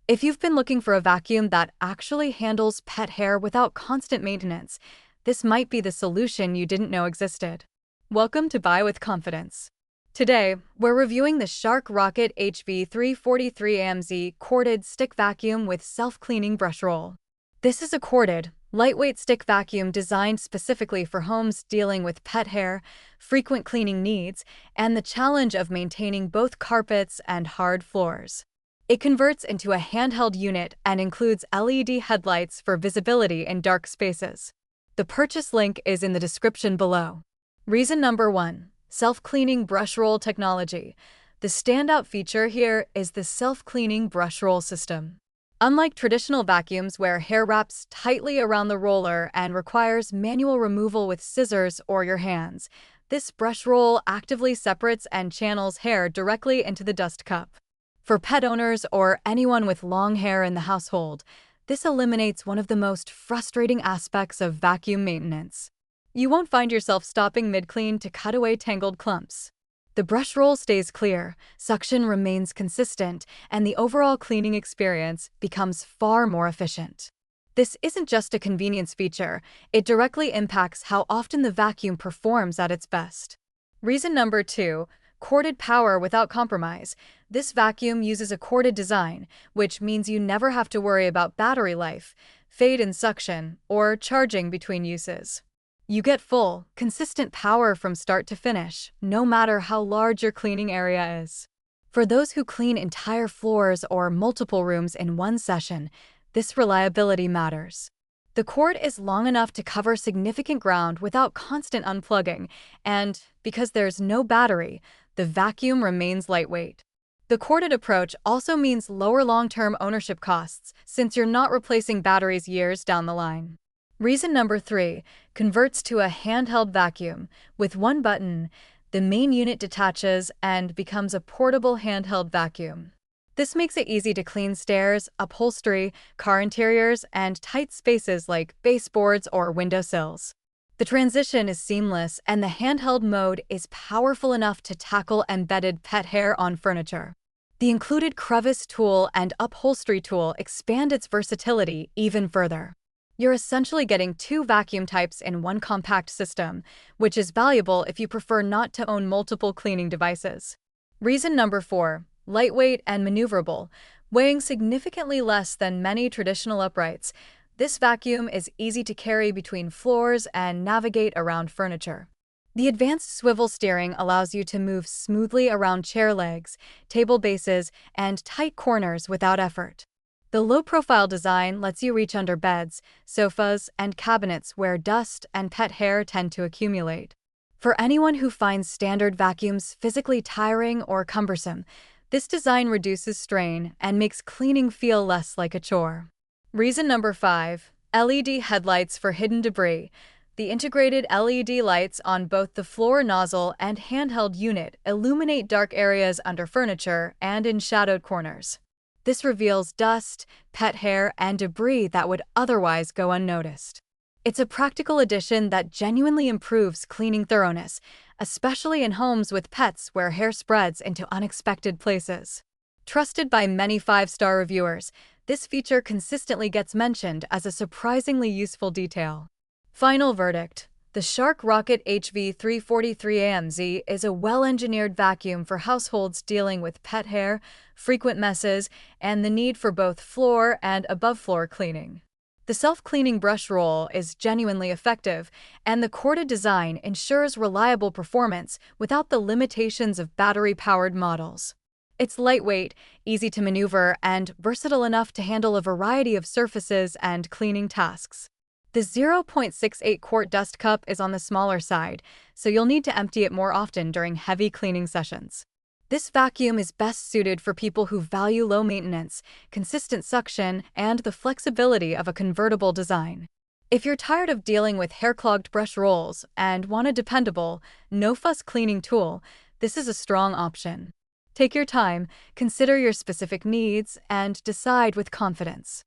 If you've been looking for a vacuum that actually handles pet hair without constant maintenance, this might be the solution you didn't know existed. Welcome to Buy with Confidence. Today, we're reviewing the Shark Rocket HV343AMZ corded stick vacuum with self-cleaning brush roll. This is a corded, lightweight stick vacuum designed specifically for homes dealing with pet hair, frequent cleaning needs, and the challenge of maintaining both carpets and hard floors. It converts into a handheld unit and includes LED headlights for visibility in dark spaces. The purchase link is in the description below. Reason number 1. Self-cleaning brush roll technology. The standout feature here is the self-cleaning brush roll system. Unlike traditional vacuums where hair wraps tightly around the roller and requires manual removal with scissors or your hands, this brush roll actively separates and channels hair directly into the dust cup. For pet owners or anyone with long hair in the household, this eliminates one of the most frustrating aspects of vacuum maintenance. You won't find yourself stopping mid-clean to cut away tangled clumps. The brush roll stays clear, suction remains consistent, and the overall cleaning experience becomes far more efficient. This isn't just a convenience feature, it directly impacts how often the vacuum performs at its best. Reason number 2. Corded power without compromise. This vacuum uses a corded design, which means you never have to worry about battery life, fade in suction, or charging between uses. You get full, consistent power from start to finish, no matter how large your cleaning area is. For those who clean entire floors or multiple rooms in one session, this reliability matters. The cord is long enough to cover significant ground without constant unplugging, and because there's no battery, the vacuum remains lightweight. The corded approach also means lower long-term ownership costs, since you're not replacing batteries years down the line. Reason number 3. Converts to a handheld vacuum. With one button, the main unit detaches and becomes a portable handheld vacuum. This makes it easy to clean stairs, upholstery, car interiors, and tight spaces like baseboards or windowsills. The transition is seamless, and the handheld mode is powerful enough to tackle embedded pet hair on furniture. The included crevice tool and upholstery tool expand its versatility even further. You're essentially getting 2 vacuum types in one compact system, which is valuable if you prefer not to own multiple cleaning devices. Reason number 4. Lightweight and maneuverable. Weighing significantly less than many traditional uprights, this vacuum is easy to carry between floors and navigate around furniture. The advanced swivel steering allows you to move smoothly around chair legs, table bases, and tight corners without effort. The low-profile design lets you reach under beds, sofas, and cabinets where dust and pet hair tend to accumulate. For anyone who finds standard vacuums physically tiring or cumbersome, this design reduces strain and makes cleaning feel less like a chore. Reason number 5. LED headlights for hidden debris. The integrated LED lights on both the floor nozzle and handheld unit illuminate dark areas under furniture and in shadowed corners. This reveals dust, pet hair, and debris that would otherwise go unnoticed. It's a practical addition that genuinely improves cleaning thoroughness, especially in homes with pets where hair spreads into unexpected places. Trusted by many 5-star reviewers, this feature consistently gets mentioned as a surprisingly useful detail. Final verdict. The Shark Rocket HV343AMZ is a well-engineered vacuum for households dealing with pet hair, frequent messes, and the need for both floor and above-floor cleaning. The self-cleaning brush roll is genuinely effective, and the corded design ensures reliable performance without the limitations of battery-powered models. It's lightweight, easy to maneuver, and versatile enough to handle a variety of surfaces and cleaning tasks. The 0.68 quart dust cup is on the smaller side, so you'll need to empty it more often during heavy cleaning sessions. This vacuum is best suited for people who value low maintenance, consistent suction, and the flexibility of a convertible design. If you're tired of dealing with hair-clogged brush rolls and want a dependable, no-fuss cleaning tool, this is a strong option. Take your time, consider your specific needs, and decide with confidence.